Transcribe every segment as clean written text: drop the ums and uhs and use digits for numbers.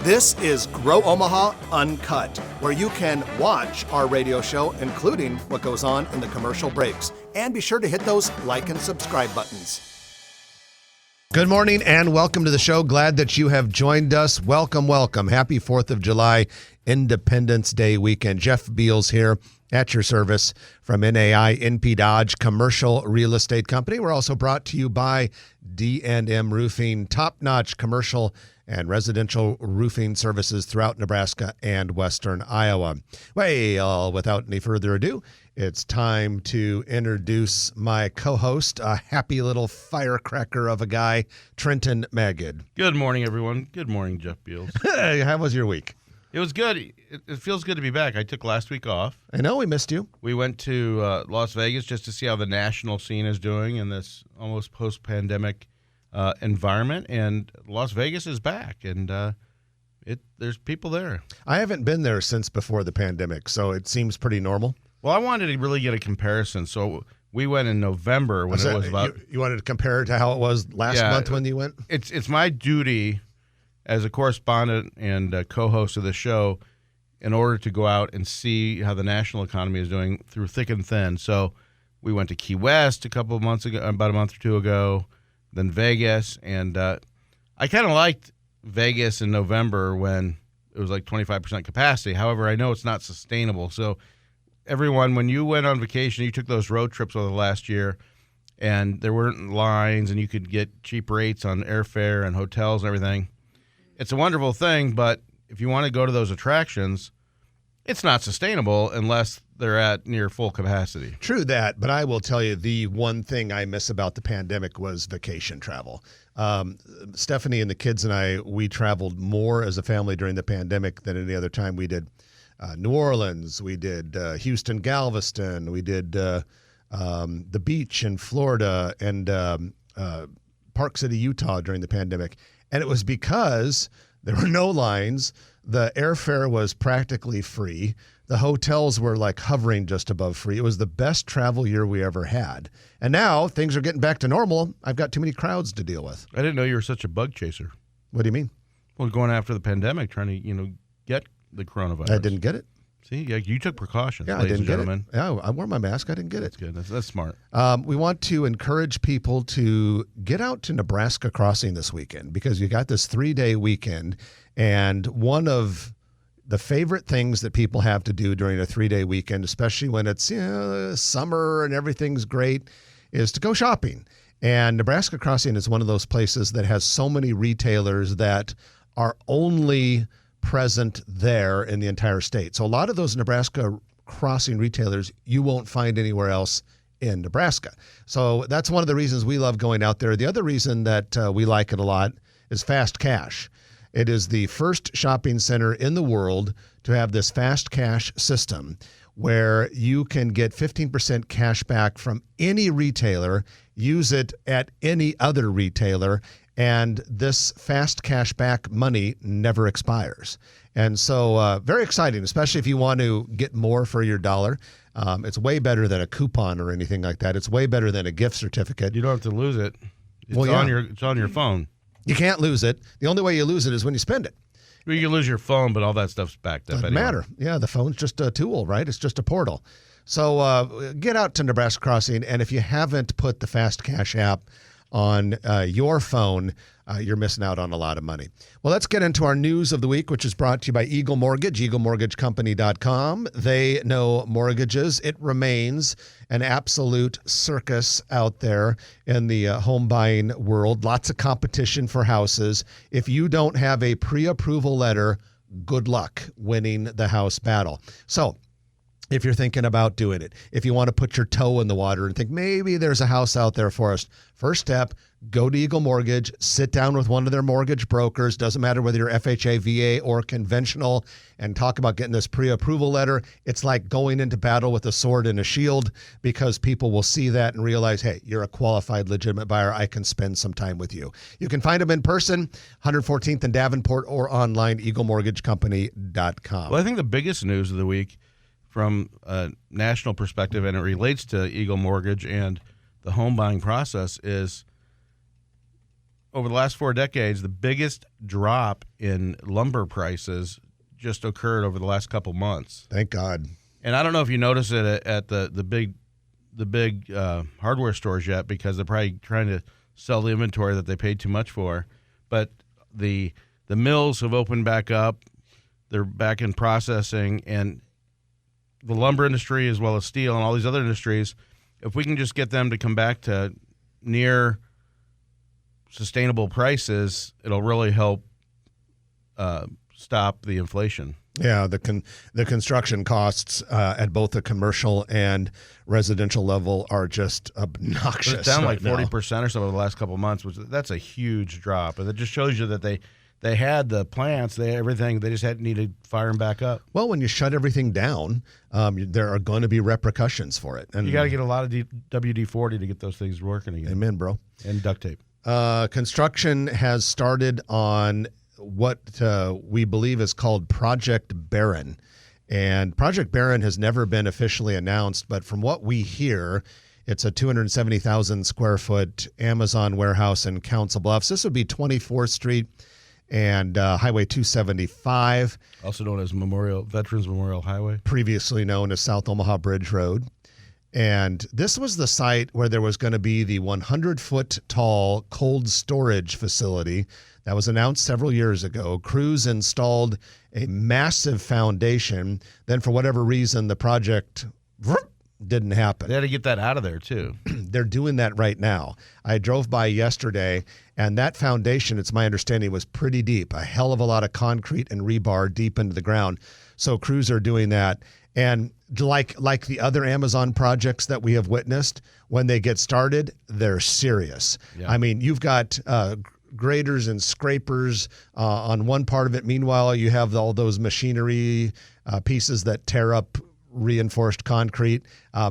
This is Grow Omaha Uncut, where you can watch our radio show, including what goes on in the commercial breaks. And be sure to hit those like and subscribe buttons. Good morning and welcome to the show. Glad that you have joined us. Welcome, welcome. Happy 4th of July, Independence Day weekend. Jeff Beals here at your service from NAI NP Dodge Commercial Real Estate Company. We're also brought to you by D&M Roofing, top-notch commercial and residential roofing services throughout Nebraska and western Iowa. Well, without any further ado, it's time to introduce my co-host, a happy little firecracker of a guy, Trenton Magid. Good morning, everyone. Good morning, Jeff Beals. How was your week? It was good. It feels good to be back. I took last week off. I know, we missed you. We went to Las Vegas just to see how the national scene is doing in this almost post-pandemic environment, and Las Vegas is back, and there's people there. I haven't been there since before the pandemic, so it seems pretty normal. Well, I wanted to really get a comparison, so we went in November when it was about... You wanted to compare it to how it was last month when you went? It's my duty as a correspondent and co-host of the show in order to go out and see how the national economy is doing through thick and thin. So we went to Key West about a month or two ago, then Vegas, and I kind of liked Vegas in November when it was like 25% capacity. However, I know it's not sustainable. So everyone, when you went on vacation, you took those road trips over the last year, and there weren't lines, and you could get cheap rates on airfare and hotels and everything. It's a wonderful thing, but if you want to go to those attractions, it's not sustainable unless they're at near full capacity. True that, but I will tell you the one thing I miss about the pandemic was vacation travel. Stephanie and the kids and I, we traveled more as a family during the pandemic than any other time. We did New Orleans, we did Houston, Galveston, we did the beach in Florida and Park City, Utah during the pandemic. And it was because there were no lines. The airfare was practically free. The hotels were like hovering just above free. It was the best travel year we ever had. And now things are getting back to normal. I've got too many crowds to deal with. I didn't know you were such a bug chaser. What do you mean? Well, going after the pandemic, trying to, get the coronavirus. I didn't get it. See, you took precautions, yeah, ladies I didn't and gentlemen. Get it. Yeah, I wore my mask. I didn't get it. That's good. That's smart. We want to encourage people to get out to Nebraska Crossing this weekend because you got this 3-day weekend, and one of the favorite things that people have to do during a 3-day weekend, especially when it's summer and everything's great, is to go shopping. And Nebraska Crossing is one of those places that has so many retailers that are only present there in the entire state. So a lot of those Nebraska Crossing retailers you won't find anywhere else in Nebraska. So that's one of the reasons we love going out there. The other reason that we like it a lot is Fast Cash. It is the first shopping center in the world to have this Fast Cash system where you can get 15% cash back from any retailer, use it at any other retailer, and this fast cash back money never expires. And so very exciting, especially if you want to get more for your dollar. It's way better than a coupon or anything like that. It's way better than a gift certificate. You don't have to lose it. It's on your phone. You can't lose it. The only way you lose it is when you spend it. Well, you can lose your phone, but all that stuff's backed up. Doesn't matter. Yeah, the phone's just a tool, right? It's just a portal. So get out to Nebraska Crossing, and if you haven't put the Fast Cash app on your phone, you're missing out on a lot of money. Well, let's get into our news of the week, which is brought to you by Eagle Mortgage, eaglemortgagecompany.com. They know mortgages. It remains an absolute circus out there in the home buying world. Lots of competition for houses. If you don't have a pre-approval letter, good luck winning the house battle. So if you're thinking about doing it, if you want to put your toe in the water and think maybe there's a house out there for us, first step, go to Eagle Mortgage, sit down with one of their mortgage brokers, doesn't matter whether you're FHA, VA, or conventional, and talk about getting this pre-approval letter. It's like going into battle with a sword and a shield because people will see that and realize, hey, you're a qualified, legitimate buyer. I can spend some time with you. You can find them in person, 114th and Davenport, or online, eaglemortgagecompany.com. Well, I think the biggest news of the week from a national perspective, and it relates to Eagle Mortgage and the home buying process, is over the last 4 decades, the biggest drop in lumber prices just occurred over the last couple months. Thank God. And I don't know if you notice it at the big hardware stores yet, because they're probably trying to sell the inventory that they paid too much for. But the mills have opened back up. They're back in processing, and the lumber industry as well as steel and all these other industries, if we can just get them to come back to near sustainable prices, it'll really help stop the inflation. Yeah, the construction costs at both the commercial and residential level are just obnoxious. It's down right like 40% or so over the last couple of months, which that's a huge drop, and it just shows you that they had the plants, they had everything, they just needed to fire them back up. Well, when you shut everything down, there are going to be repercussions for it, and you got to get a lot of WD-40 to get those things working again. Amen, bro. And duct tape. Construction has started on what we believe is called Project Barron. And Project Barron has never been officially announced, but from what we hear, it's a 270,000 square foot Amazon warehouse in Council Bluffs. This would be 24th Street and Highway 275. Also known as Veterans Memorial Highway. Previously known as South Omaha Bridge Road. And this was the site where there was going to be the 100-foot tall cold storage facility that was announced several years ago. Crews installed a massive foundation. Then, for whatever reason, the project didn't happen. They had to get that out of there, too. They're doing that right now. I drove by yesterday, and that foundation, it's my understanding, was pretty deep. A hell of a lot of concrete and rebar deep into the ground. So crews are doing that. And like the other Amazon projects that we have witnessed, when they get started, they're serious. Yeah. I mean, you've got graders and scrapers on one part of it. Meanwhile, you have all those machinery pieces that tear up reinforced concrete.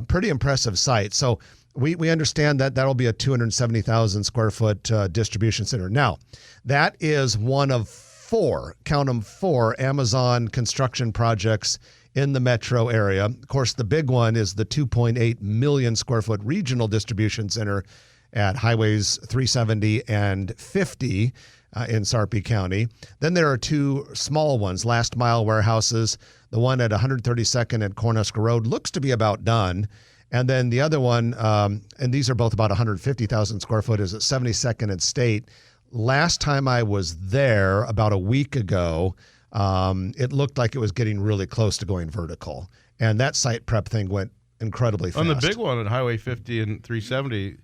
Pretty impressive site. So we understand that that'll be a 270,000 square foot distribution center. Now, that is one of four, count them, four Amazon construction projects in the metro area. Of course, the big one is the 2.8 million square foot regional distribution center at highways 370 and 50 in Sarpy County. Then there are two small ones, last mile warehouses. The one at 132nd and Cornhusker Road looks to be about done. And then the other one, and these are both about 150,000 square foot, is at 72nd and State. Last time I was there, about a week ago, it looked like it was getting really close to going vertical. And that site prep thing went incredibly fast. On the big one at Highway 50 and 370,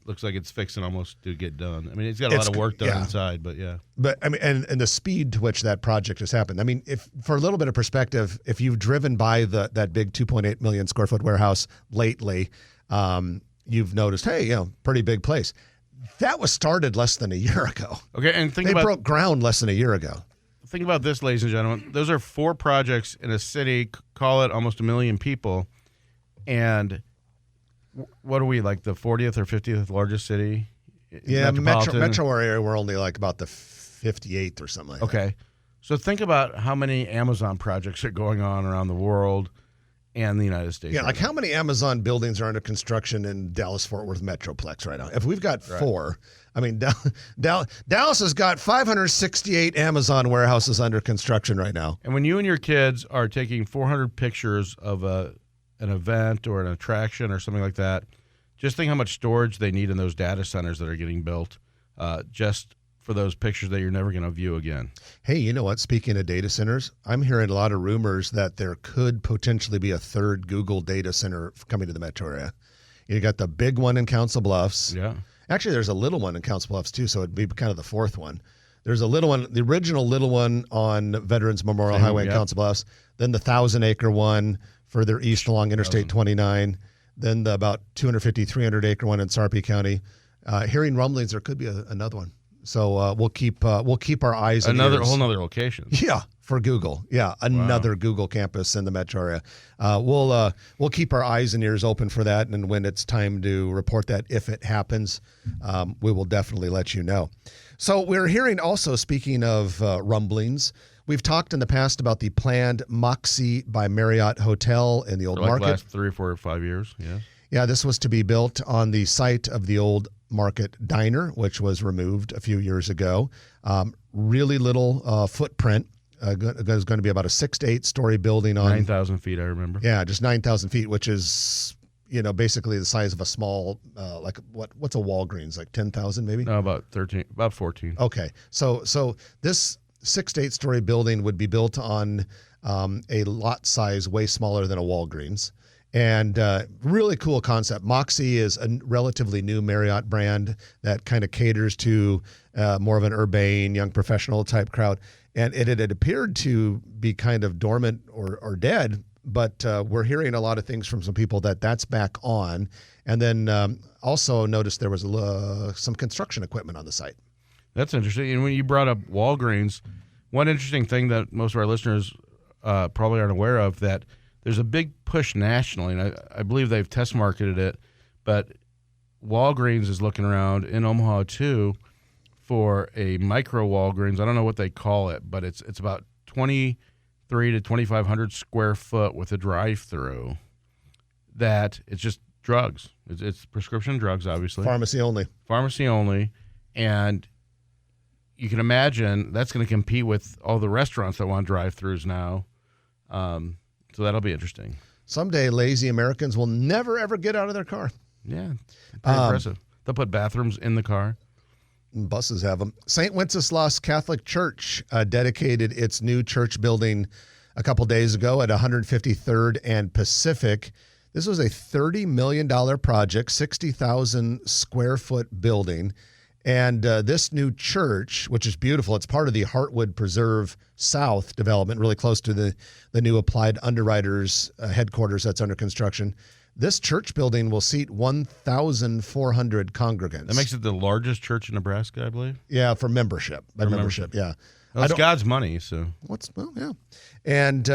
looks like it's fixing almost to get done. I mean, it's got a lot of work done inside, but yeah. But I mean, and the speed to which that project has happened. I mean, if for a little bit of perspective, if you've driven by that big 2.8 million square foot warehouse lately, you've noticed, hey, pretty big place. That was started less than a year ago. Okay, and they broke ground less than a year ago. Think about this, ladies and gentlemen. Those are four projects in a city, call it almost 1 million people, and what are we, like the 40th or 50th largest city? Yeah, metro area, we're only like about the 58th or something like that. Okay. So think about how many Amazon projects are going on around the world and the United States. Yeah, like how many Amazon buildings are under construction in Dallas-Fort Worth Metroplex right now? If we've got four, I mean, Dallas has got 568 Amazon warehouses under construction right now. And when you and your kids are taking 400 pictures of an event or an attraction or something like that, just think how much storage they need in those data centers that are getting built just for those pictures that you're never going to view again. Hey, you know what? Speaking of data centers, I'm hearing a lot of rumors that there could potentially be a third Google data center coming to the metro area. You got the big one in Council Bluffs. Yeah. Actually, there's a little one in Council Bluffs too, so it'd be kind of the fourth one. There's a little one, the original little one on Veterans Memorial Highway in Council Bluffs, then the 1,000-acre one further east along Interstate 29, then the about 250, 300-acre one in Sarpy County. Hearing rumblings, there could be another one. So we'll keep our eyes and ears. Whole nother location. Yeah, for Google. Yeah, another Google campus in the metro area. We'll keep our eyes and ears open for that, and when it's time to report that, if it happens, we will definitely let you know. So we're hearing also, speaking of rumblings, we've talked in the past about the planned Moxie by Marriott Hotel in the old market. The last 3 or 4 or 5 years, yeah. Yeah, this was to be built on the site of the old Market Diner, which was removed a few years ago. Really little footprint. There's going to be about a 6 to 8 story building on 9,000 feet, I remember. Yeah, just 9,000 feet, which is basically the size of a small like what's a Walgreens, like 10,000 maybe? No, about 13, about 14. Okay, so this 6 to 8 story building would be built on a lot size way smaller than a Walgreens. And really cool concept. Moxie is a relatively new Marriott brand that kind of caters to more of an urbane, young professional type crowd. And it had appeared to be kind of dormant or dead, but we're hearing a lot of things from some people that's back on. And then also noticed there was some construction equipment on the site. That's interesting. And when you brought up Walgreens, one interesting thing that most of our listeners probably aren't aware of, that there's a big push nationally, and I believe they've test marketed it, but Walgreens is looking around in Omaha too for a micro Walgreens. I don't know what they call it, but it's about 2,300 to 2,500 square foot with a drive-through. That it's just drugs. It's prescription drugs, obviously. Pharmacy only. Pharmacy only, and you can imagine that's going to compete with all the restaurants that want drive-throughs now. So that'll be interesting. Someday, lazy Americans will never, ever get out of their car. Yeah, pretty impressive. They'll put bathrooms in the car. Buses have them. St. Wenceslas Catholic Church dedicated its new church building a couple days ago at 153rd and Pacific. This was a $30 million project, 60,000 square foot building. And this new church, which is beautiful, it's part of the Heartwood Preserve South development, really close to the new Applied Underwriters headquarters that's under construction. This church building will seat 1,400 congregants. That makes it the largest church in Nebraska, I believe. Yeah, for membership. By membership, yeah. Well, it's God's money, so. Yeah. And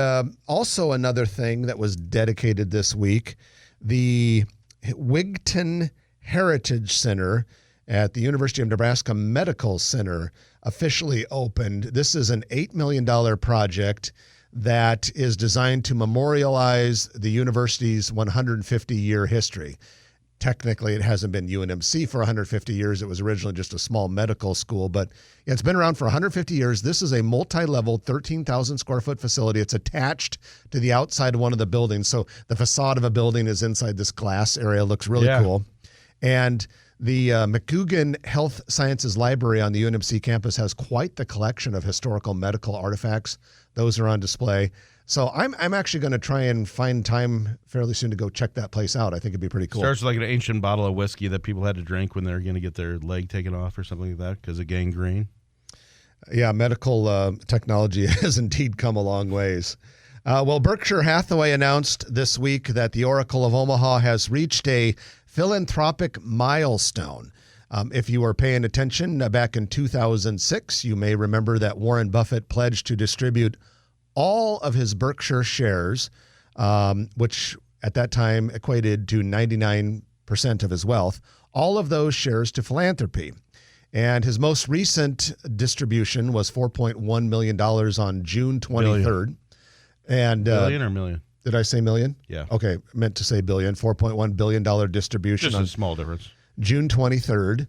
also another thing that was dedicated this week, the Wigton Heritage Center at the University of Nebraska Medical Center officially opened. This is an $8 million project that is designed to memorialize the university's 150-year history. Technically, it hasn't been UNMC for 150 years. It was originally just a small medical school, but it's been around for 150 years. This is a multi-level, 13,000 square foot facility. It's attached to the outside of one of the buildings. So the facade of a building is inside this glass area. It looks really cool. And the McGugan Health Sciences Library on the UNMC campus has quite the collection of historical medical artifacts. Those are on display. So I'm actually going to try and find time fairly soon to go check that place out. I think it'd be pretty cool. Starts like an ancient bottle of whiskey that people had to drink when they were going to get their leg taken off or something like that because of gangrene. Yeah, medical technology has indeed come a long ways. Well, Berkshire Hathaway announced this week that the Oracle of Omaha has reached a philanthropic milestone. If you were paying attention back in 2006, you may remember that Warren Buffett pledged to distribute all of his Berkshire shares, which at that time equated to 99% of his wealth, all of those shares to philanthropy. And his most recent distribution was $4.1 million on June 23rd. Billion. And billion or million? Did I say million? Yeah. Okay, meant to say billion. $4.1 billion distribution. Just a small difference. June 23rd.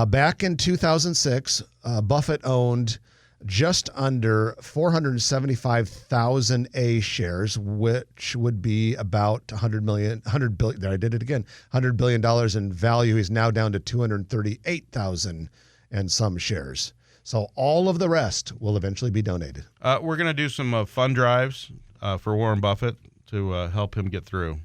Back in 2006, Buffett owned just under 475,000 A shares, which would be about $100 billion in value. He's now down to 238,000 and some shares. So all of the rest will eventually be donated. We're going to do some fund drives for Warren Buffett to help him get through.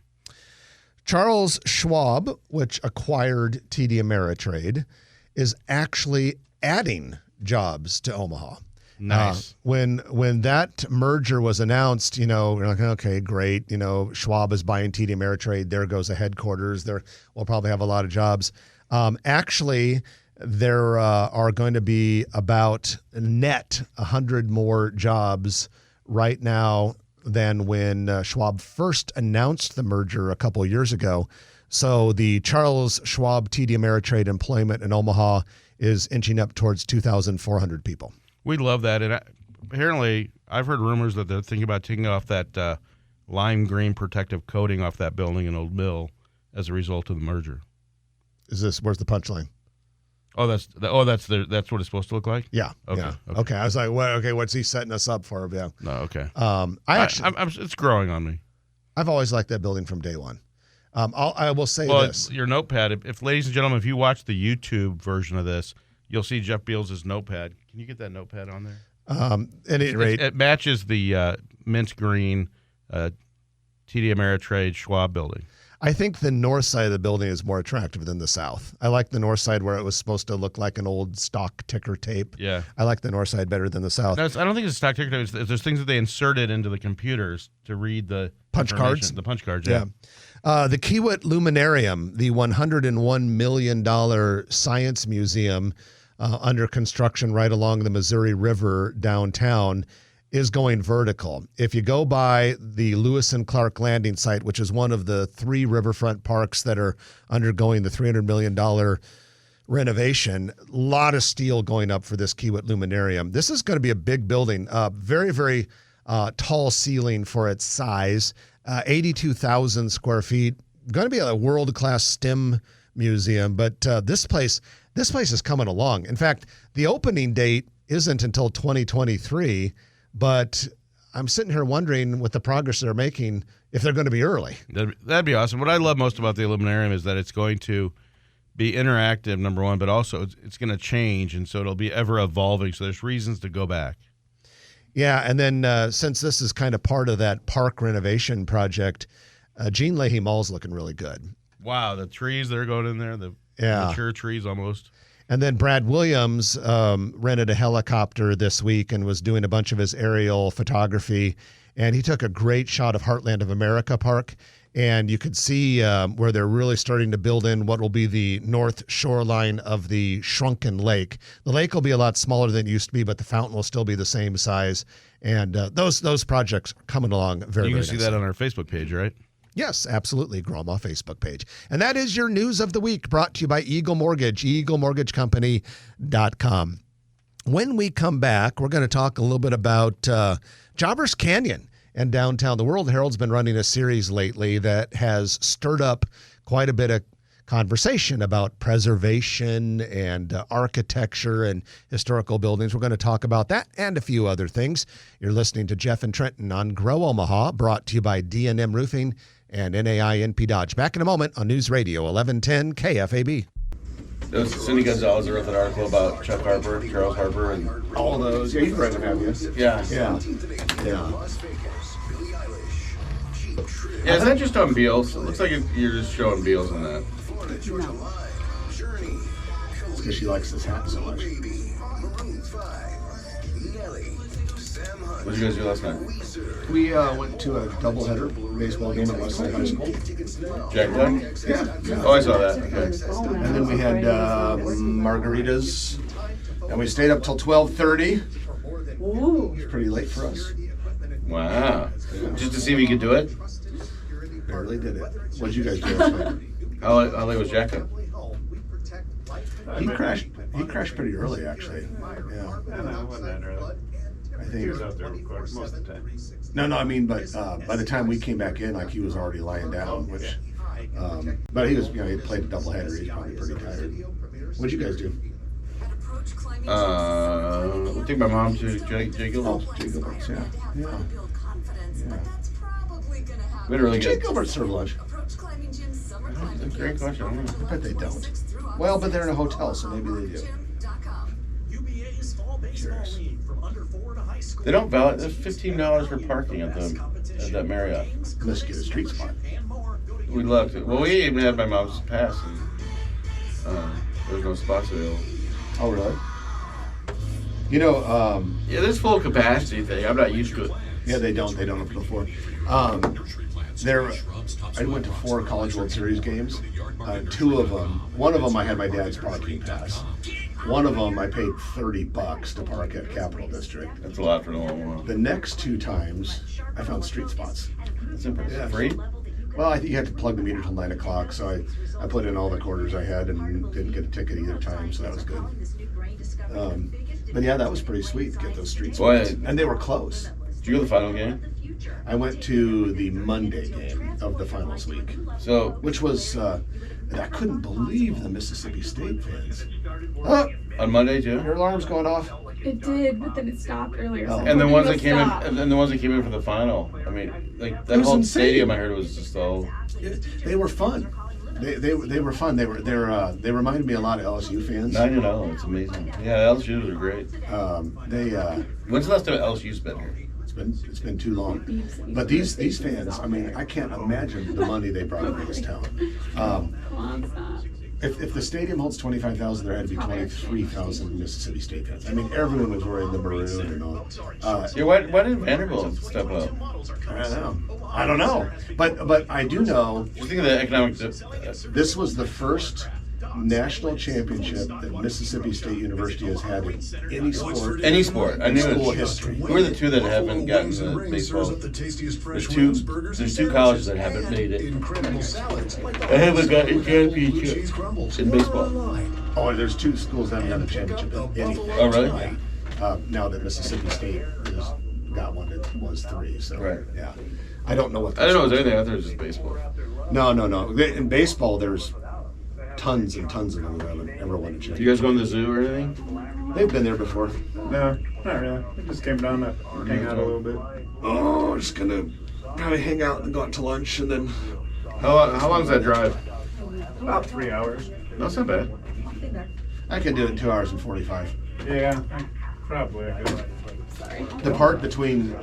Charles Schwab, which acquired TD Ameritrade, is actually adding jobs to Omaha. Nice. When that merger was announced, we're like, okay, great. Schwab is buying TD Ameritrade. There goes the headquarters. We'll probably have a lot of jobs. Actually, there are going to be about net 100 more jobs right now than when Schwab first announced the merger a couple of years ago. So the Charles Schwab TD Ameritrade employment in Omaha is inching up towards 2,400 people. We love that. And apparently, I've heard rumors that they're thinking about taking off that lime green protective coating off that building in Old Mill as a result of the merger. Where's the punchline? Oh, that's what it's supposed to look like. Yeah. Okay. Yeah. Okay. Okay. I was like, well, okay, what's he setting us up for? Yeah. No. Okay. It's growing on me. I've always liked that building from day one. I will say Well, this. your notepad. If ladies and gentlemen, if you watch the YouTube version of this, you'll see Jeff Beals' notepad. Can you get that notepad on there? At any rate, It matches the mint green TD Ameritrade Schwab building. I think the north side of the building is more attractive than the south. I like the north side where it was supposed to look like an old stock ticker tape. Yeah. I like the north side better than the south. No, I don't think it's a stock ticker tape. There's things that they inserted into the computers to read the Punch cards? The punch cards, yeah. The Kiewit Luminarium, the $101 million science museum under construction right along the Missouri River downtown, is going vertical. If you go by the Lewis and Clark Landing site, which is one of the 3 riverfront parks that are undergoing the $300 million renovation, a lot of steel going up for this Kiewit Luminarium. This is going to be a big building, very, very tall ceiling for its size, 82,000 square feet. Going to be a world-class STEM museum, but this place is coming along. In fact, the opening date isn't until 2023. But I'm sitting here wondering, with the progress they're making, if they're going to be early. That'd be awesome. What I love most about the Illuminarium is that it's going to be interactive, number one, but also it's going to change, and so it'll be ever evolving. So there's reasons to go back. Yeah, and then since this is kind of part of that park renovation project, Gene Leahy Mall's looking really good. Wow, the trees that are going in there, the mature trees almost. And then Brad Williams rented a helicopter this week and was doing a bunch of his aerial photography. And he took a great shot of Heartland of America Park. And you could see where they're really starting to build in what will be the north shoreline of the shrunken lake. The lake will be a lot smaller than it used to be, but the fountain will still be the same size. And those projects are coming along very, very You can nicely. see that on our Facebook page, right? Yes, absolutely. Grandma Facebook page. And that is your news of the week, brought to you by Eagle Mortgage, eaglemortgagecompany.com. When we come back, we're going to talk a little bit about Jobbers Canyon and downtown. The World Herald's been running a series lately that has stirred up quite a bit of conversation about preservation and architecture and historical buildings. We're going to talk about that and a few other things. You're listening to Jeff and Trenton on Grow Omaha, brought to you by D&M Roofing and NAI NP Dodge. Back in a moment on News Radio 1110 KFAB. Cindy Gonzalez wrote that article about Chuck Harper, Charles Harper, and All those. Yeah, you've read them, have you? yeah. Yeah, is that just on Beals? It looks like you're just showing Beals in that. It's because she likes this hat so much. What did you guys do last night? We went to a doubleheader baseball game at Westside High School. Jack Black? Yeah. Oh, I saw that. Okay. And then we had margaritas, and we stayed up till 12:30. Ooh. It was pretty late for us. Wow. Just to see if you could do it? Barely did it. What did you guys do last night? How late was Jack up? He crashed pretty early, actually. Yeah. No, it wasn't that early. I think. He was out there most of the time. No, I mean, but by the time we came back in, like, he was already lying down, which. But he was, he played a doubleheader. He's probably pretty tired. What'd you guys do? We took my mom to Jay Gilbert's. Jay Gilbert's, yeah. We had a really Jay good. Gilbert serve lunch. That's a great question. I don't know. I bet they don't. Well, but they're in a hotel, so maybe they do. UBA's fall baseball league from under 4 to high school. They don't valid. There's $15 for parking at that Marriott. Let's get a street spot. We loved it. Well, we even had my mom's pass, and there was no spots available. Oh, really? Yeah, this full capacity thing. I'm not used to it. Yeah, they don't up to the floor. I went to 4 College World Series games. 2 of them, one of them I had my dad's parking pass. One of them I paid $30 to park at Capital District. That's a lot for the long one. The next 2 times I found street spots. That's impressive. Yeah. Free? Well, I think you had to plug the meter till 9 o'clock, so I put in all the quarters I had and didn't get a ticket either time, so that was good. But yeah, that was pretty sweet to get those street spots. Boy. And they were close. Did you go to the final game? I went to the Monday game of the finals week, So, which was, and I couldn't believe the Mississippi State fans. Oh, on Monday too? your alarm's going off. It did, but then it stopped earlier. So And the I'm ones hoping that came it'll stop. in, and the ones that came in for the final. I mean, like It that was whole insane. stadium I heard was just all. They were fun. They were fun. They reminded me a lot of LSU fans. 9-0. It's amazing. Yeah, LSU's are great. When's the last time LSU's been here? It's been too long. But these fans, I mean, I can't imagine the money they brought into this town. Come on, stop. If the stadium holds 25,000, there had to be 23,000 Mississippi State fans. I mean, everyone was wearing the maroon and all. Yeah, why didn't Vanderbilt step up? I don't know. But I do know Just think of the economic. this was the first national championship that Mississippi State University has had in any sport. Any sport. I knew School it. history. Who are the two that haven't gotten the baseball? There's two colleges that haven't made it. I haven't gotten a championship in baseball. Oh, there's two schools that haven't got a championship in anything. Oh, really? Now that Mississippi State has got one, it was three. So Right. yeah, I don't know what. I didn't know it was anything. I thought it was just baseball. No. In baseball, there's tons and tons of them who haven't ever won a championship. You guys going to the zoo or anything? They've been there before. No, not really. We just came down to hang out a little bit. Oh, just gonna probably hang out and go out to lunch and then. How long's that drive? About 3 hours. No, it's not bad. I could do it in 2 hours and 45. Yeah, probably. I could. The part between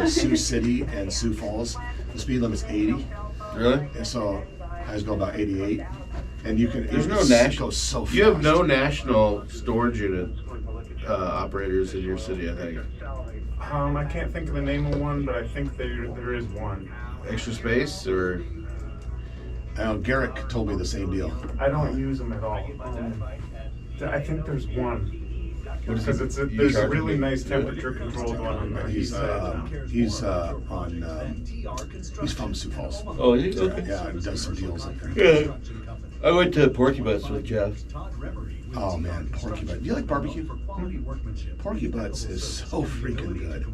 Sioux City and Sioux Falls, the speed limit's 80, Really? and so I just go about 88. And you can. There's no it national. goes so fast. You have no national storage unit operators in your city, I think. I can't think of the name of one, but I think there is one. Extra space or? Garrick told me the same deal. I don't use them at all. I think there's one. What is Because it? there's a charge really me? nice temperature controlled one on the He's east side of town. he's from Sioux Falls. Oh, is he? Okay. Yeah, and does some deals up there. Yeah. I went to Porky Butts with Jeff. Oh man, Porky Butts. Do you like barbecue? Porky Butts is so freaking good.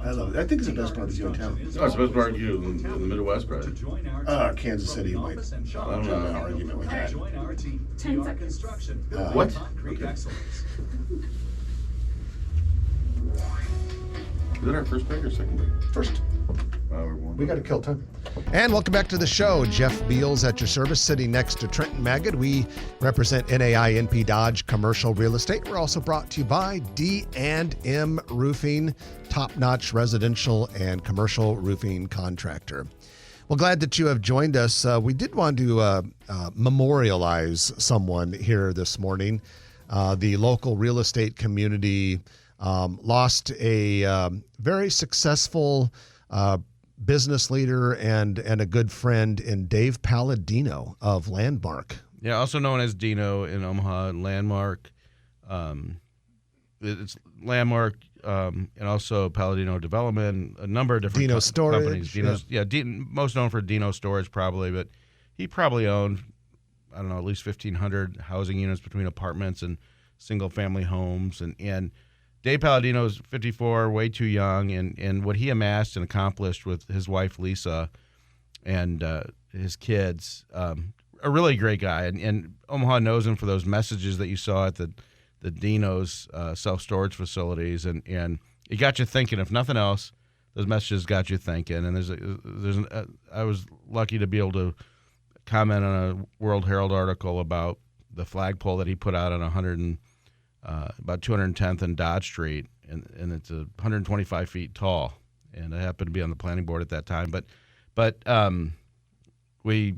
I love it. I think it's the best barbecue in town. Oh, it's the best barbecue in the Midwest, probably. Kansas City might I don't have an know. argument with that. 10 seconds. What? Okay. Is that our first break or second break? First, Wow, we're warm. we got to kill time. And welcome back to the show. Jeff Beals at your service, sitting next to Trenton Magid. We represent NAI NP Dodge Commercial Real Estate. We're also brought to you by D&M Roofing, top-notch residential and commercial roofing contractor. Well, glad that you have joined us. We did want to memorialize someone here this morning. The local real estate community lost a very successful business leader and a good friend in Dave Palladino of Landmark. Yeah, also known as Dino in Omaha, Landmark. It's Landmark and also Palladino Development, a number of different Dino Storage, companies. Dino's, most known for Dino Storage probably, but he probably owned, I don't know, at least 1,500 housing units between apartments and single-family homes. And Dave Palladino is 54, way too young, and what he amassed and accomplished with his wife Lisa and his kids, a really great guy. And Omaha knows him for those messages that you saw at the Dino's self-storage facilities, and it got you thinking. If nothing else, those messages got you thinking. And I was lucky to be able to comment on a World Herald article about the flagpole that he put out on about 210th and Dodge Street, and it's 125 feet tall. And I happened to be on the planning board at that time, but we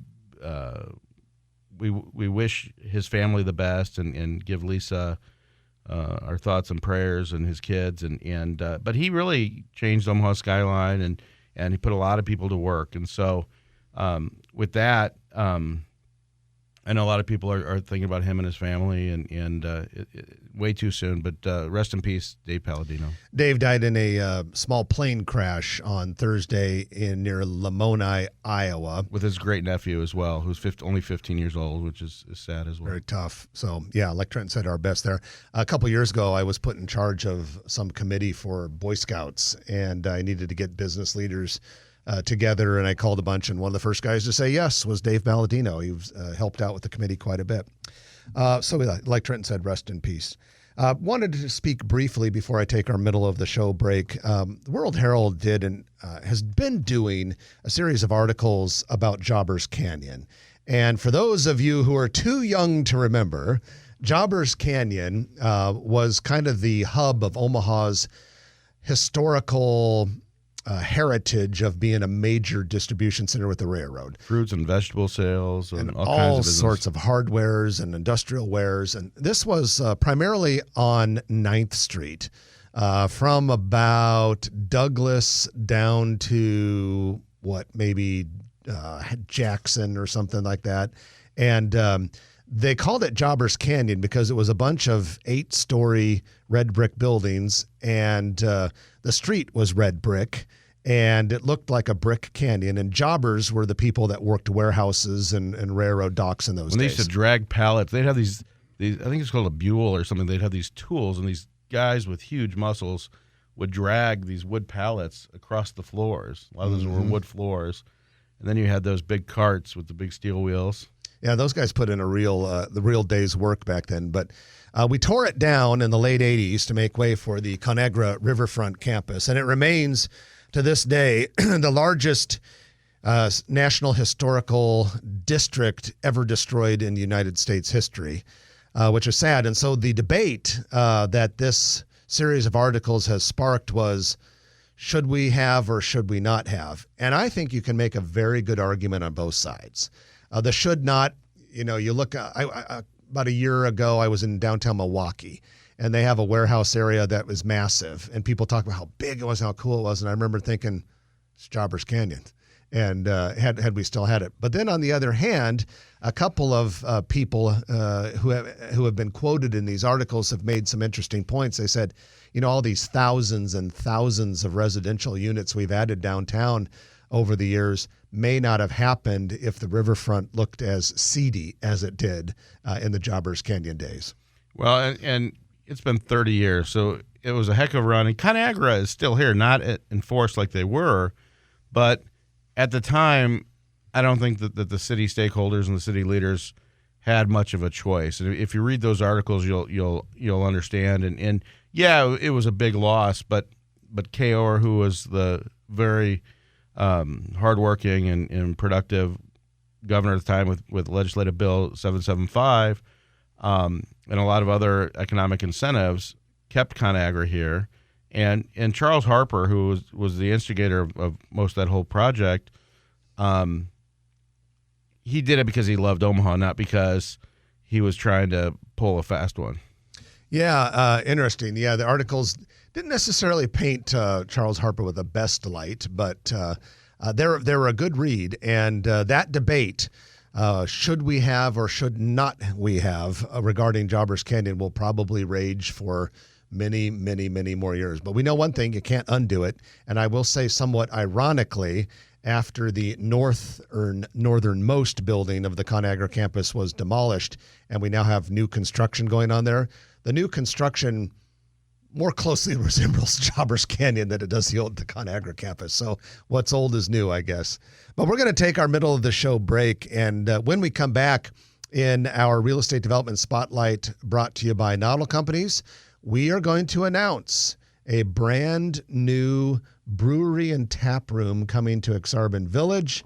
wish his family the best and give Lisa our thoughts and prayers and his kids but he really changed Omaha skyline and he put a lot of people to work. And so with that, I know a lot of people are thinking about him and his family, and way too soon. But rest in peace, Dave Palladino. Dave died in a small plane crash on Thursday near Lamoni, Iowa. With his great nephew as well, who's only 15 years old, which is sad as well. Very tough. So, yeah, like Trent said, our best there. A couple years ago, I was put in charge of some committee for Boy Scouts, and I needed to get business leaders together, and I called a bunch, and one of the first guys to say yes was Dave Palladino. He was, helped out with the committee quite a bit. So, like Trenton said, rest in peace. Wanted to speak briefly before I take our middle of the show break. The World Herald did and has been doing a series of articles about Jobbers Canyon. And for those of you who are too young to remember, Jobbers Canyon was kind of the hub of Omaha's historical heritage of being a major distribution center with the railroad. Fruits and vegetable sales and all kinds all of business. sorts of hardwares and industrial wares. And this was primarily on 9th Street from about Douglas down to maybe Jackson or something like that. And they called it Jobbers Canyon because it was a bunch of 8-story red brick buildings, and the street was red brick, and it looked like a brick canyon. And jobbers were the people that worked warehouses and railroad docks in those when days. they used to drag pallets, they'd have these, I think it's called a buell or something. They'd have these tools, and these guys with huge muscles would drag these wood pallets across the floors. A lot of those were wood floors. And then you had those big carts with the big steel wheels. Yeah, those guys put in the real day's work back then. But we tore it down in the late 80s to make way for the Conagra Riverfront campus. And it remains, to this day, the largest national historical district ever destroyed in United States history, which is sad. And so the debate that this series of articles has sparked was, should we have or should we not have? And I think you can make a very good argument on both sides. The should not, you look, about a year ago, I was in downtown Milwaukee, and they have a warehouse area that was massive, and people talk about how big it was, how cool it was, and I remember thinking, it's Jobbers Canyon, and had we still had it. But then on the other hand, a couple of people who have been quoted in these articles have made some interesting points. They said, all these thousands and thousands of residential units we've added downtown over the years may not have happened if the riverfront looked as seedy as it did in the Jobbers Canyon days. Well, and it's been 30 years, so it was a heck of a run. And Conagra is still here, not enforced like they were, but at the time, I don't think that the city stakeholders and the city leaders had much of a choice. And if you read those articles, you'll understand. And yeah, it was a big loss, but Kaor, who was the very hardworking and productive governor at the time with Legislative Bill 775 and a lot of other economic incentives, kept Conagra here. And Charles Harper, who was the instigator of most of that whole project, he did it because he loved Omaha, not because he was trying to pull a fast one. Yeah, interesting. Yeah, the articles didn't necessarily paint Charles Harper with the best light, but they were a good read. And that debate, should we have or should not we have regarding Jobbers Canyon, will probably rage for many, many, many more years. But we know one thing, you can't undo it. And I will say somewhat ironically, after the northernmost building of the Conagra campus was demolished, and we now have new construction going on there, the new construction more closely resembles Jobbers Canyon than it does the Conagra campus. So what's old is new, I guess. But we're going to take our middle of the show break, and when we come back in our real estate development spotlight brought to you by Noddle Companies, we are going to announce a brand new brewery and tap room coming to Exarban Village.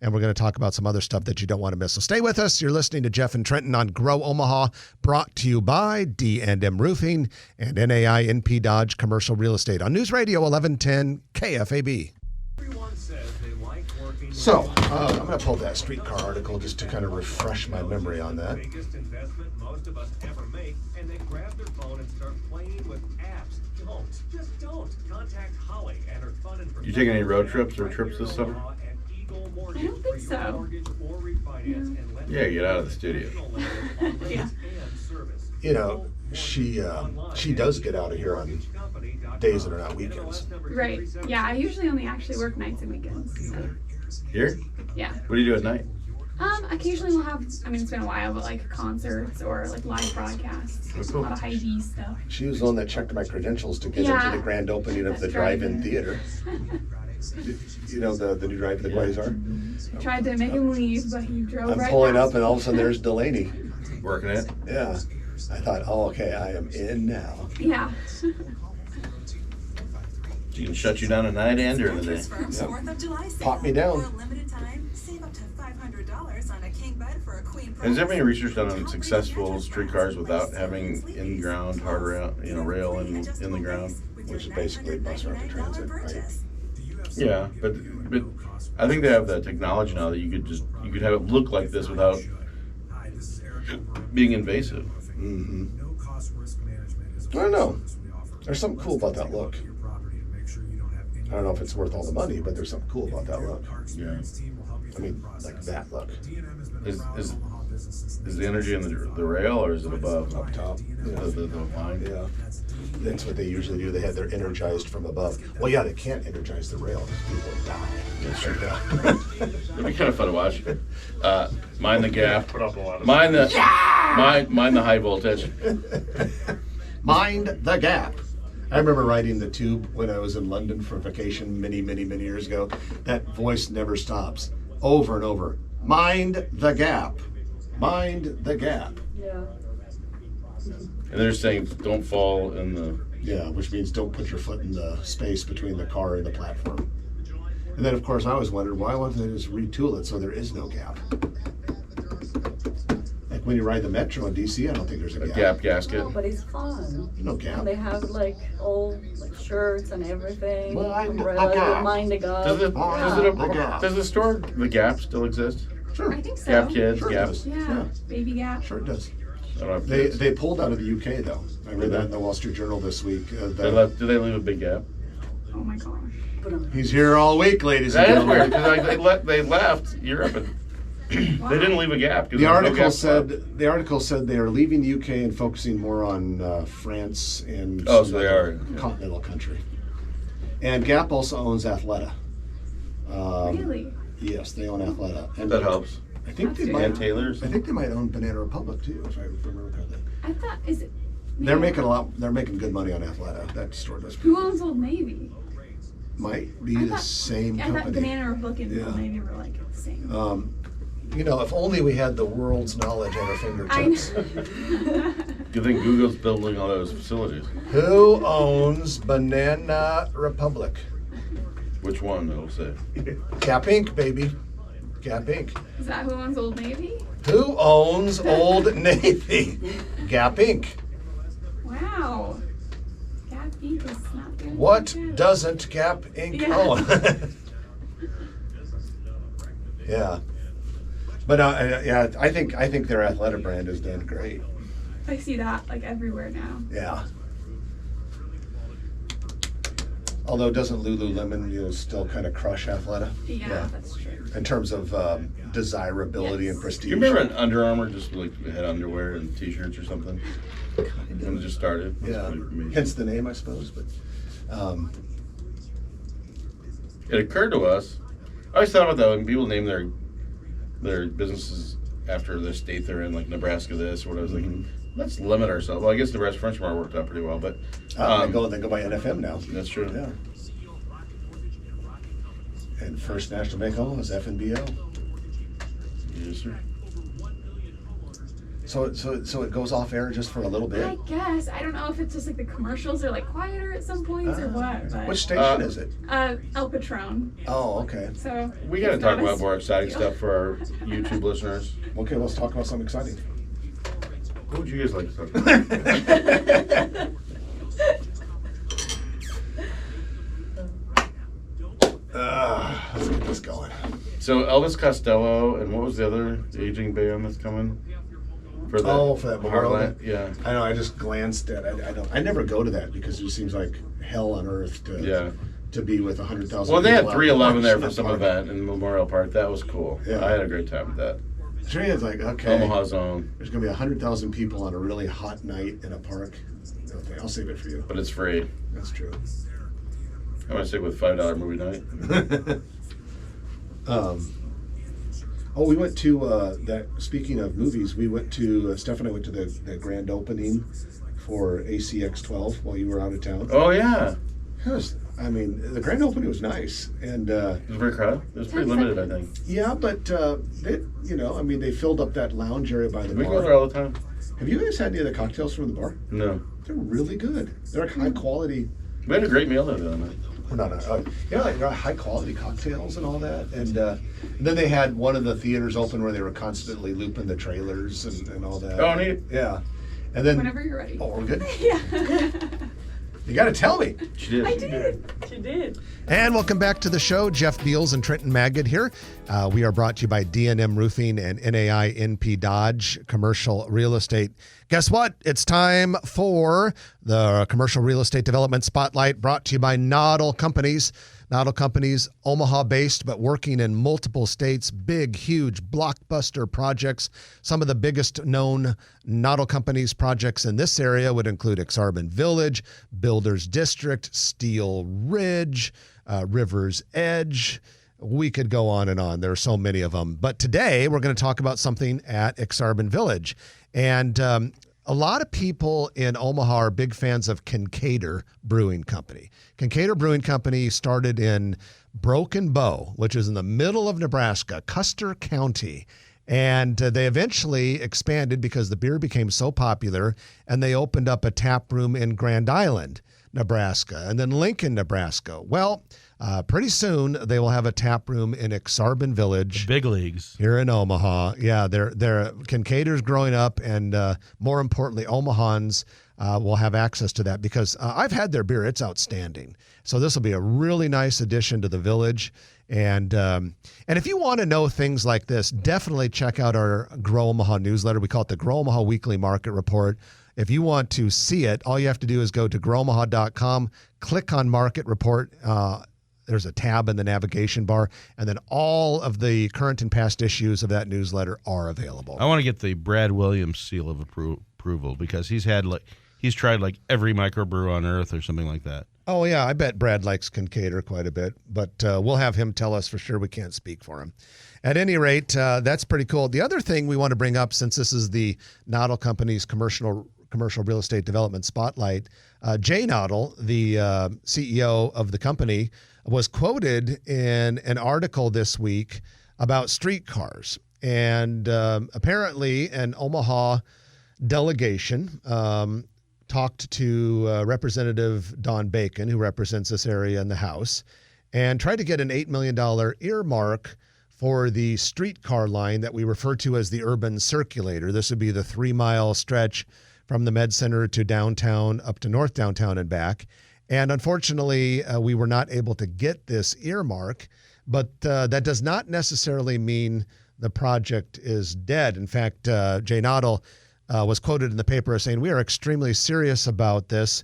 And we're going to talk about some other stuff that you don't want to miss. So stay with us. You're listening to Jeff and Trenton on Grow Omaha, brought to you by D&M Roofing and NAI NP Dodge Commercial Real Estate on News Radio 1110 KFAB. Everyone says they like working. So I'm going to pull that streetcar article just to kind of refresh my memory on that. Biggest investment most of us ever make, and they grab their phone and start playing with apps. Just don't. Contact Holly and her fun and You taking any road trips or trips this summer? I don't think so. Yeah, get out of the studio. Yeah. she does get out of here on days that are not weekends. Right. Yeah, I usually only actually work nights and weekends. So. Here? Yeah. What do you do at night? Occasionally we'll have, I mean, it's been a while, but like concerts or like live broadcasts. Oh, cool. A lot of high D stuff. She was the one that checked my credentials to get Yeah. into the grand opening of the That's drive-in right. theater. You know the new drive-in, the Quasar? I tried to make him leave, but he drove I'm right pulling past up and all of a sudden there's Delaney. Working it? Yeah. I thought, oh, okay, I am in now. Yeah. She can shut you down at night and during the day. Firm's Yep. 4th of July sale. Pop me down. For a limited time, save up to $500 on a king bed for a queen. Has there been any research done on successful streetcars without having in-ground hard rail, rail in the ground? Which is basically bus rapid transit, right? Yeah, but I think they have the technology now that you could have it look like this without being invasive. Mm-hmm. I don't know. There's something cool about that look. I don't know if it's worth all the money, but there's something cool about that look. Yeah. I mean, like that look. Is the energy in the rail or is it above? Up top. Yeah. The line? Yeah. That's what they usually do. They have their energized from above. Well, yeah, they can't energize the rail because people will die. That's true. It'd be kind of fun to watch. Mind the gap. Put up a lot of Mind the high voltage. Mind the gap. I remember riding the tube when I was in London for vacation many, many, many years ago. That voice never stops. Over and over. Mind the gap. Mind the gap. Yeah. And they're saying don't fall in the. Yeah, which means don't put your foot in the space between the car and the platform. And then, of course, I always wondered, why won't they just retool it so there is no gap? Like when you ride the Metro in DC, I don't think there's a gap. Gap gasket. No, but it's fun. No gap. And they have like old like shirts and everything. Mind the Umbrella, gap. mind the gap. Does the store The Gap still exist? Sure. I think so. Gap Kids, Sure it Gap. does. Yeah. Baby Gap. Sure it does. I don't know if They it's- they pulled out of the UK though. I read that in the Wall Street Journal this week. Did they leave a big gap? Oh my gosh. He's here all week, ladies and That is gentlemen. weird because they left Europe and they didn't leave a gap. 'cause The there was no article gap said left. they are leaving the UK and focusing more on France and Oh, some so they other are. continental country. And Gap also owns Athleta. Really? Yes, they own Athleta. And That helps. I think they That's might. And Taylor's. I think they might own Banana Republic too, if I remember correctly. I thought, is it? They're maybe- making a lot. They're making good money on Athleta. That store does. Who owns Old Navy? Might be I the thought- same I thought company. Banana Republic and Yeah. Old Navy were like the same. You know, if only we had the world's knowledge at our I fingertips. know. Do you think Google's building all those facilities? Who owns Banana Republic? Which one? It'll say. Gap Inc., baby. Gap Inc. Is that who owns Old Navy? Who owns Old Navy? Gap Inc. Wow. Gap Inc. is not doing What so good. doesn't Gap Inc. Yeah. own? Yeah. But yeah, I think their Athleta brand has done great. I see that like everywhere now. Yeah. Although doesn't Lululemon still kind of crush Athleta? Yeah, that's true. In terms of desirability and Yes. prestige. You remember when Under Armour just like had underwear and T-shirts or something? When it just started. It was Yeah. pretty amazing. Hence the name, I suppose. But It occurred to us. I always thought about that when people name their businesses after the state they're in, like Nebraska this or what I was thinking. Let's limit ourselves. Well, I guess Nebraska French Mart worked out pretty well, but they go by NFM now. that's true. Yeah. And First National Bank Hall is FNBO. Yes, sir. So it goes off air just for a little I bit. guess. I don't know if it's just like the commercials are like quieter at some points or what. But, Which station is it? El Patron. Oh, okay. So We got to it's talk not about as- more exciting stuff for our YouTube listeners. Okay, let's talk about something exciting. What would you guys like to talk about? Let's get this going. So Elvis Costello and what was the other aging band that's coming? For that Memorial Heartland? Day? Yeah. I know. I just glanced at. I never go to that because it just seems like hell on earth to be with 100,000. Well, they had people out 311 there marching for that some park. event in Memorial Park. That was cool. Yeah. I had a great time with that. Trina's like, okay. Omaha's own, There's going to be 100,000 people on a really hot night in a park. Okay, I'll save it for you. but it's free. That's true. I'm gonna stick with $5 movie night. We went to that. Speaking of movies, we went to Steph and I went to the grand opening for ACX-12 while you were out of town. Oh yeah, The grand opening was nice, and it was very crowded. It was pretty limited, I think. yeah, but they filled up that lounge area by the We bar. go there all the time. Have you guys had any of the cocktails from the bar? No, They're really good. They're high quality. we had a great meal there the other night. High quality cocktails and all that. And then they had one of the theaters open where they were constantly looping the trailers and all that. Oh, neat. Yeah. And then Whenever you're ready. Oh, we're good. Yeah. You got to tell me. She did. I did. She did. And welcome back to the show. Jeff Beals and Trenton Magid here. We are brought to you by D&M Roofing and NAI NP Dodge Commercial Real Estate. Guess what? It's time for the Commercial Real Estate Development Spotlight, brought to you by Noddle Companies. Noddle Companies, Omaha-based, but working in multiple states. Big, huge, blockbuster projects. Some of the biggest known Noddle Companies projects in this area would include Exarban Village, Builders District, Steel Ridge, River's Edge. We could go on and on. There are so many of them. But today we're going to talk about something at Exarban Village. And a lot of people in Omaha are big fans of Kincaidor Brewing Company. Kincaidor Brewing Company started in Broken Bow, which is in the middle of Nebraska, Custer County. And they eventually expanded because the beer became so popular, and they opened up a tap room in Grand Island, Nebraska, and then Lincoln, Nebraska. Well, pretty soon they will have a tap room in Exarban Village. Big leagues. Here in Omaha. Yeah, they're Kincaidor's growing up, and more importantly, Omahans will have access to that because I've had their beer. It's outstanding. So this will be a really nice addition to the village. And if you want to know things like this, definitely check out our Grow Omaha newsletter. We call it the Grow Omaha Weekly Market Report. If you want to see it, all you have to do is go to growomaha.com, click on Market Report. There's a tab in the navigation bar, and then all of the current and past issues of that newsletter are available. I want to get the Brad Williams seal of approval because he's tried like every microbrew on earth or something like that. Oh, yeah, I bet Brad likes Kincaidor quite a bit, but we'll have him tell us for sure. We can't speak for him. At any rate, that's pretty cool. The other thing we want to bring up, since this is the Noddle Company's commercial real estate development spotlight, Jay Noddle, the CEO of the company, was quoted in an article this week about streetcars. And apparently an Omaha delegation talked to Representative Don Bacon, who represents this area in the House, and tried to get an $8 million earmark for the streetcar line that we refer to as the urban circulator. This would be the 3-mile stretch from the Med Center to downtown up to North Downtown and back. And unfortunately, we were not able to get this earmark, but that does not necessarily mean the project is dead. In fact, Jay Noddle was quoted in the paper as saying, "We are extremely serious about this.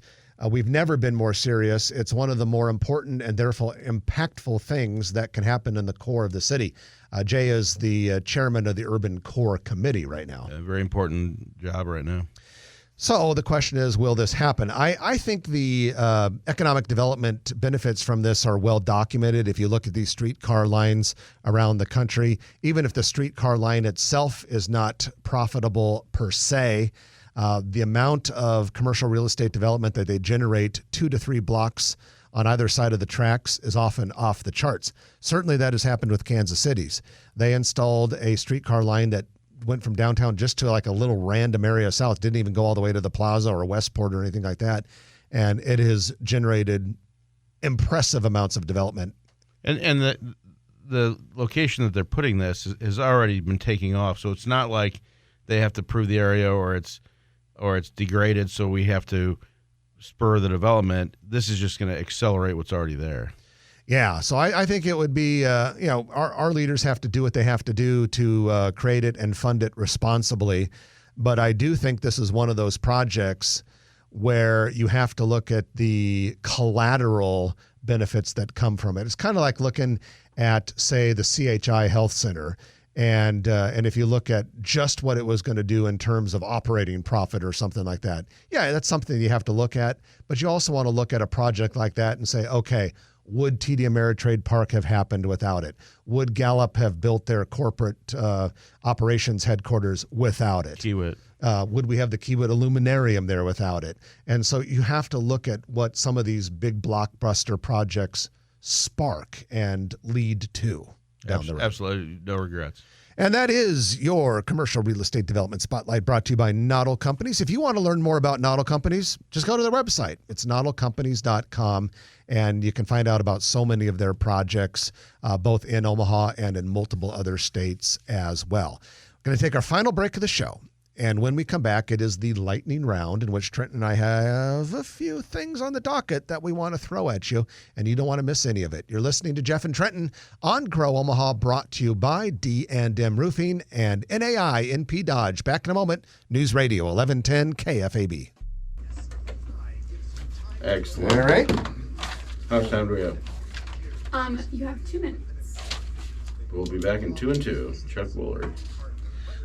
We've never been more serious. It's one of the more important and therefore impactful things that can happen in the core of the city." Jay is the chairman of the Urban Core Committee right now. A very important job right now. So the question is, will this happen? I think the economic development benefits from this are well documented. If you look at these streetcar lines around the country, even if the streetcar line itself is not profitable per se, the amount of commercial real estate development that they generate 2 to 3 blocks on either side of the tracks is often off the charts. Certainly that has happened with Kansas City's. They installed a streetcar line that went from downtown just to like a little random area south, didn't even go all the way to the plaza or Westport or anything like that. And it has generated impressive amounts of development. And the location that they're putting this has already been taking off. So it's not like they have to prove the area or it's degraded, so we have to spur the development. This is just going to accelerate what's already there. Yeah, so I think it would be, our leaders have to do what they have to do to create it and fund it responsibly. But I do think this is one of those projects where you have to look at the collateral benefits that come from it. It's kind of like looking at, say, the CHI Health Center And if you look at just what it was going to do in terms of operating profit or something like that, yeah, that's something you have to look at. But you also want to look at a project like that and say, okay, would TD Ameritrade Park have happened without it? Would Gallup have built their corporate operations headquarters without it? Kiewit. Would we have the Kiewit Illuminarium there without it? And so you have to look at what some of these big blockbuster projects spark and lead to down the road. Absolutely, no regrets. And that is your commercial real estate development spotlight, brought to you by Noddle Companies. If you want to learn more about Noddle Companies, just go to their website. It's noddlecompanies.com, and you can find out about so many of their projects, both in Omaha and in multiple other states as well. We're going to take our final break of the show. And when we come back, it is the lightning round, in which Trent and I have a few things on the docket that we want to throw at you, and you don't want to miss any of it. You're listening to Jeff and Trenton on Grow Omaha, brought to you by D&M Roofing and NAI NP Dodge. Back in a moment. News Radio 1110 KFAB. Excellent. All right. How much time do we have? You have 2 minutes. We'll be back in 2 and 2. Chuck Woolery.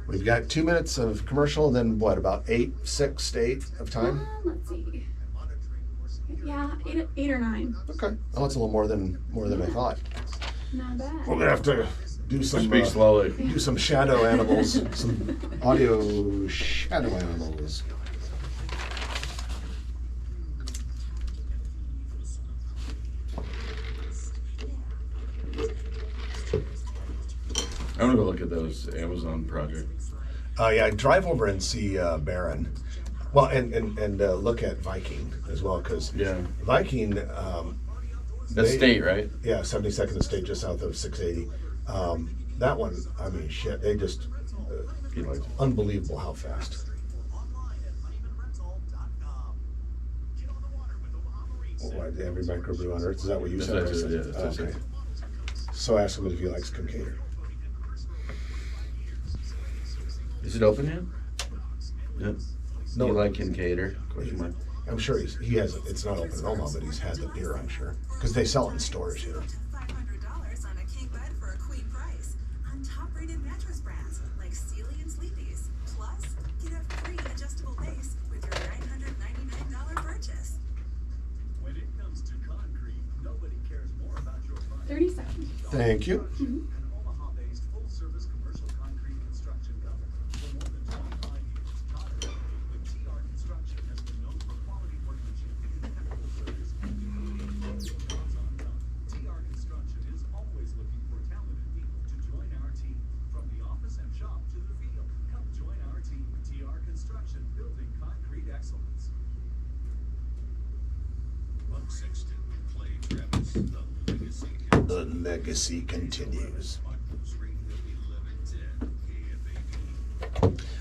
We've got 2 minutes of commercial, and then what, about 6 to 8 of time? Let's see. Yeah, eight or 9. Okay. Oh, it's a little more than I thought. Not bad. We're gonna have to do some Speak slowly. do some shadow animals, some audio shadow animals. I want to go look at those Amazon projects. Yeah, drive over and see Barron. Well, and look at Viking as well, because Yeah. Viking. That's state, right? Yeah, 72nd Estate, just south of 680. That one, I mean, shit, they just unbelievable how fast. What, every microbrew on Earth? Is that what you said? That's it, yeah, that's okay. it. So ask him if he likes Kincaid. Is it open yet? Yep. No. You like Kincaid? Question mark. I'm sure he has. It's not open in Omaha, but he's had the beer. I'm sure, because they sell in stores here. $500 on a king bed for a queen price. On top-rated mattress brands like Sealy and Sleepy's. Plus, get a free adjustable base with your $999 purchase. When it comes to concrete, nobody cares more about your project. 30 seconds. Thank you. An Omaha-based full-service commercial concrete construction company. For more than 25 years, Todd with TR Construction has been known for quality workmanship, impeccable service, and jobs on time. TR Construction is always looking for talented people to join our team. From the office and shop to the field, come join our team. TR Construction, building concrete excellence. Buck Sexton, Clay Travis, the legacy. The legacy continues.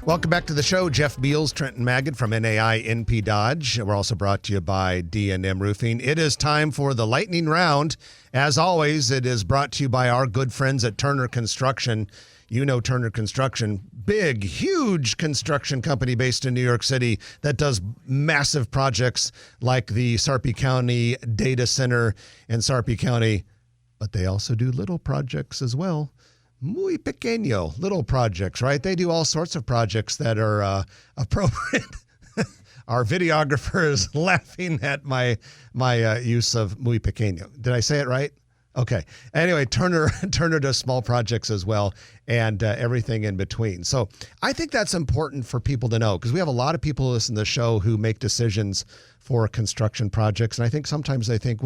Welcome back to the show. Jeff Beals, Trenton Magid from NAI NP Dodge. We're also brought to you by D&M Roofing. It is time for the lightning round. As always, it is brought to you by our good friends at Turner Construction. You know Turner Construction, big, huge construction company based in New York City that does massive projects like the Sarpy County Data Center in Sarpy County, but they also do little projects as well. Muy pequeño, little projects, right? They do all sorts of projects that are appropriate. Our videographer is laughing at my use of muy pequeño. Did I say it right? Okay. Anyway, Turner does small projects as well, and everything in between. So I think that's important for people to know, because we have a lot of people who listen to the show who make decisions for construction projects. And I think sometimes they think,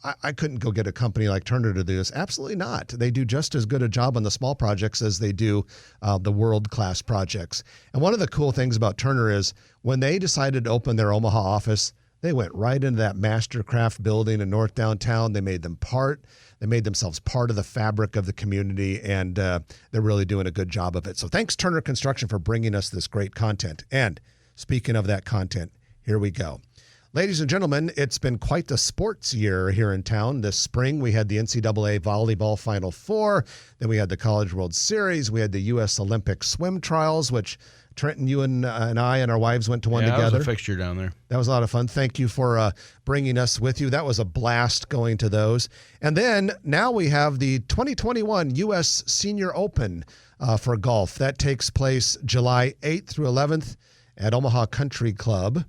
I couldn't go get a company like Turner to do this. Absolutely not. They do just as good a job on the small projects as they do the world-class projects. And one of the cool things about Turner is when they decided to open their Omaha office, they went right into that Mastercraft building in North Downtown. They made themselves part of the fabric of the community, and they're really doing a good job of it. So thanks, Turner Construction, for bringing us this great content. And speaking of that content, here we go. Ladies and gentlemen, it's been quite the sports year here in town. This spring, we had the NCAA Volleyball Final Four. Then we had the College World Series. We had the U.S. Olympic swim trials, which Trenton, you and I and our wives went to one together. That was a fixture down there. That was a lot of fun. Thank you for bringing us with you. That was a blast going to those. And then now we have the 2021 U.S. Senior Open for golf. That takes place July 8th through 11th at Omaha Country Club.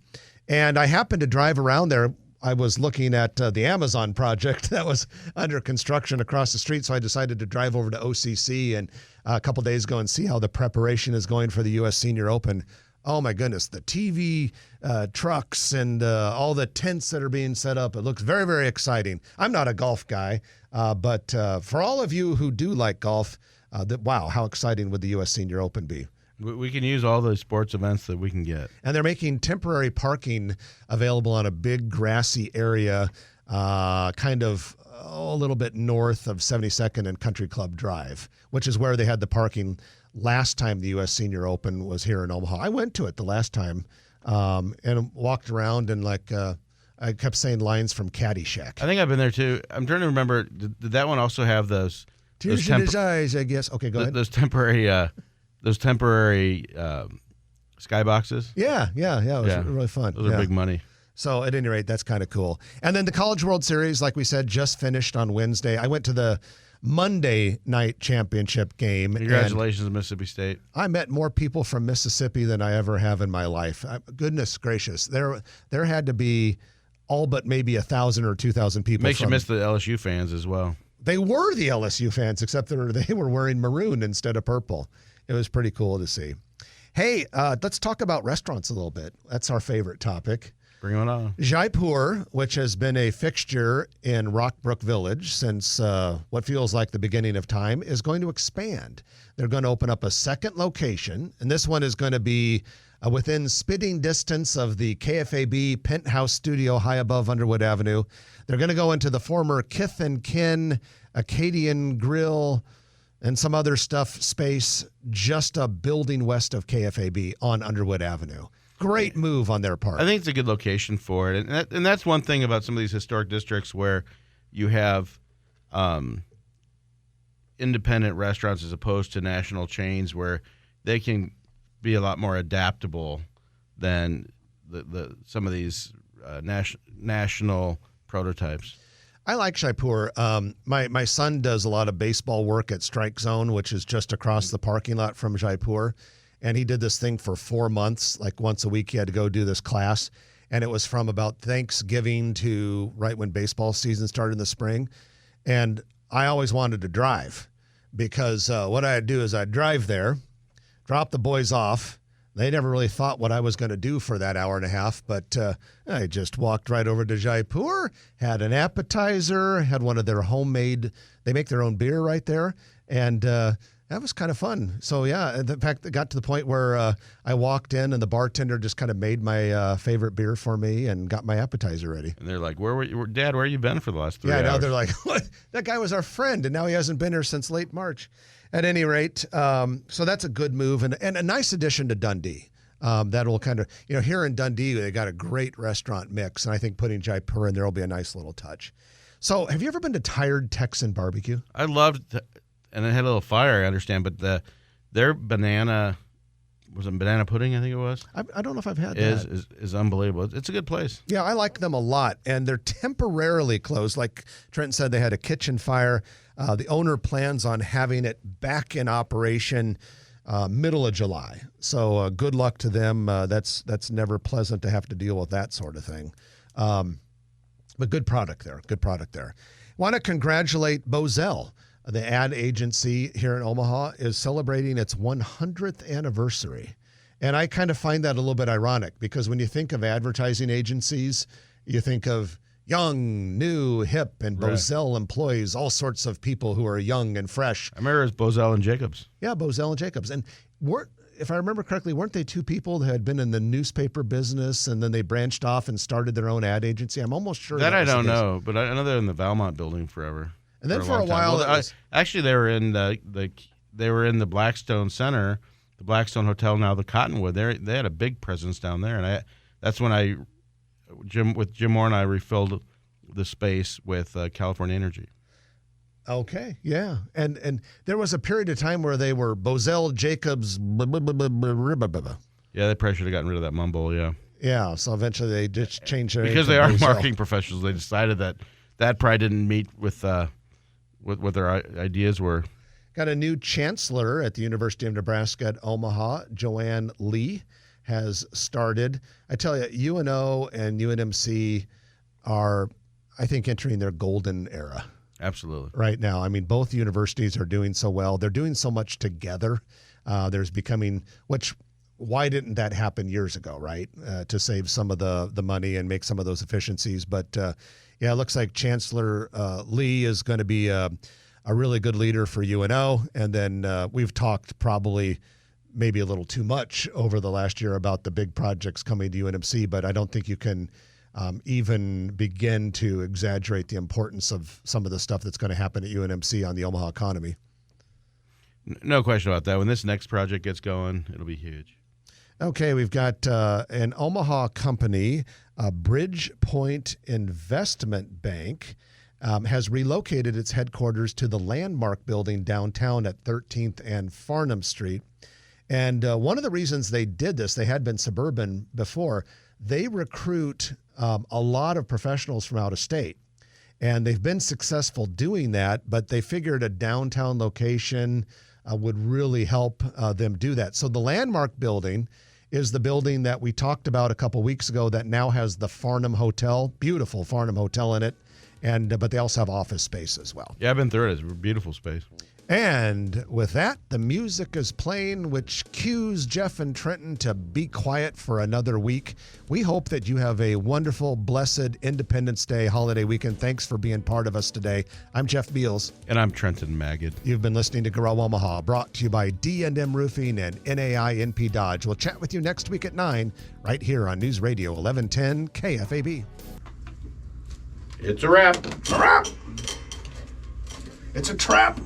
And I happened to drive around there. I was looking at the Amazon project that was under construction across the street, so I decided to drive over to OCC and a couple days ago and see how the preparation is going for the U.S. Senior Open. Oh, my goodness, the TV trucks and all the tents that are being set up. It looks very, very exciting. I'm not a golf guy, but for all of you who do like golf, wow, how exciting would the U.S. Senior Open be? We can use all the sports events that we can get. And they're making temporary parking available on a big grassy area, kind of a little bit north of 72nd and Country Club Drive, which is where they had the parking last time the U.S. Senior Open was here in Omaha. I went to it the last time and walked around and I kept saying lines from Caddyshack. I think I've been there too. I'm trying to remember, did that one also have those Tears in his eyes, I guess. Okay, go ahead. Those temporary skyboxes. Yeah. It was really fun. Those are big money. So at any rate, that's kind of cool. And then the College World Series, like we said, just finished on Wednesday. I went to the Monday night championship game. Congratulations, Mississippi State. I met more people from Mississippi than I ever have in my life. Goodness gracious. There had to be all but maybe 1,000 or 2,000 people. Makes you miss the LSU fans as well. They were the LSU fans, except that they were wearing maroon instead of purple. It was pretty cool to see. Hey, let's talk about restaurants a little bit. That's our favorite topic. Bring it on. Jaipur, which has been a fixture in Rockbrook Village since what feels like the beginning of time, is going to expand. They're going to open up a second location, and this one is going to be within spitting distance of the KFAB Penthouse Studio high above Underwood Avenue. They're going to go into the former Kith and Kin Acadian Grill and some other stuff space just a building west of KFAB on Underwood Avenue. Great move on their part. I think it's a good location for it. And that's one thing about some of these historic districts where you have independent restaurants as opposed to national chains where they can be a lot more adaptable than some of these national prototypes. I like Jaipur. My son does a lot of baseball work at Strike Zone, which is just across the parking lot from Jaipur. And he did this thing for 4 months, like once a week he had to go do this class. And it was from about Thanksgiving to right when baseball season started in the spring. And I always wanted to drive because what I'd do is I'd drive there, drop the boys off. They never really thought what I was going to do for that hour and a half, but I just walked right over to Jaipur, had an appetizer, had one of their homemade, they make their own beer right there, and that was kind of fun. So, yeah, in fact, it got to the point where I walked in and the bartender just kind of made my favorite beer for me and got my appetizer ready. And they're like, Dad, where have you been for the last 3 hours? Yeah, now they're like, what? That guy was our friend, and now he hasn't been here since late March. At any rate, so that's a good move and a nice addition to Dundee. That will kind of, here in Dundee, they got a great restaurant mix, and I think putting Jaipur in there will be a nice little touch. So have you ever been to Tired Texan Barbecue? I loved, and it had a little fire, I understand, but their banana pudding, I think it was? I don't know if I've had that. Is unbelievable. It's a good place. Yeah, I like them a lot, and they're temporarily closed. Like Trent said, they had a kitchen fire. The owner plans on having it back in operation middle of July. So good luck to them. That's never pleasant to have to deal with that sort of thing. But good product there. Good product there. Want to congratulate Bozell. The ad agency here in Omaha is celebrating its 100th anniversary. And I kind of find that a little bit ironic because when you think of advertising agencies, you think of young, new, hip, and Bozell employs all sorts of people who are young and fresh. I remember it was Bozell and Jacobs. Yeah, Bozell and Jacobs. And if I remember correctly, weren't they two people that had been in the newspaper business and then they branched off and started their own ad agency? I'm almost sure that I don't know, but I know they're in the Valmont building forever. And then for a while, actually they were in the Blackstone Center, the Blackstone Hotel, now the Cottonwood. They had a big presence down there, and that's when I Jim Moore and I refilled the space with California Energy. Okay, yeah. And there was a period of time where they were Bozell, Jacobs, blah, blah, blah, blah, blah, blah, blah, blah. Yeah, they probably should have gotten rid of that mumble, yeah. Yeah, so eventually they just changed their name Because to they are Bozell. marketing professionals, they decided that probably didn't meet with what their ideas were. Got a new chancellor at the University of Nebraska at Omaha. Joanne Lee has started. I tell you, UNO and UNMC are, I think, entering their golden era Absolutely. right now. I mean, both universities are doing so well. They're doing so much together. There's becoming, why didn't that happen years ago, right? To save some of the money and make some of those efficiencies. But yeah, it looks like Chancellor Lee is going to be a really good leader for UNO. And then we've talked probably maybe a little too much over the last year about the big projects coming to UNMC, but I don't think you can even begin to exaggerate the importance of some of the stuff that's going to happen at UNMC on the Omaha economy. No question about that. When this next project gets going, it'll be huge. Okay, we've got an Omaha company, Bridgepoint Investment Bank, has relocated its headquarters to the Landmark building downtown at 13th and Farnham Street. And one of the reasons they did this, they had been suburban before, they recruit a lot of professionals from out of state. And they've been successful doing that, but they figured a downtown location would really help them do that. So the Landmark building is the building that we talked about a couple weeks ago that now has the Farnham Hotel, beautiful Farnham Hotel in it, and but they also have office space as well. Yeah, I've been through it. It's a beautiful space. And with that, the music is playing, which cues Jeff and Trenton to be quiet for another week. We hope that you have a wonderful, blessed Independence Day holiday weekend. Thanks for being part of us today. I'm Jeff Beals. And I'm Trenton Magid. You've been listening to Grow Omaha, brought to you by D&M Roofing and NAI NP Dodge. We'll chat with you next week at 9, right here on News Radio 1110 KFAB. It's a wrap. A wrap! It's a trap!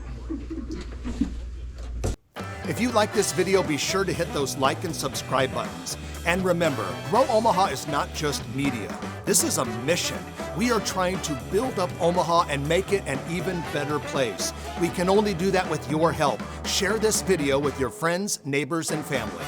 If you like this video, be sure to hit those like and subscribe buttons. And remember, Grow Omaha is not just media. This is a mission. We are trying to build up Omaha and make it an even better place. We can only do that with your help. Share this video with your friends, neighbors, and family.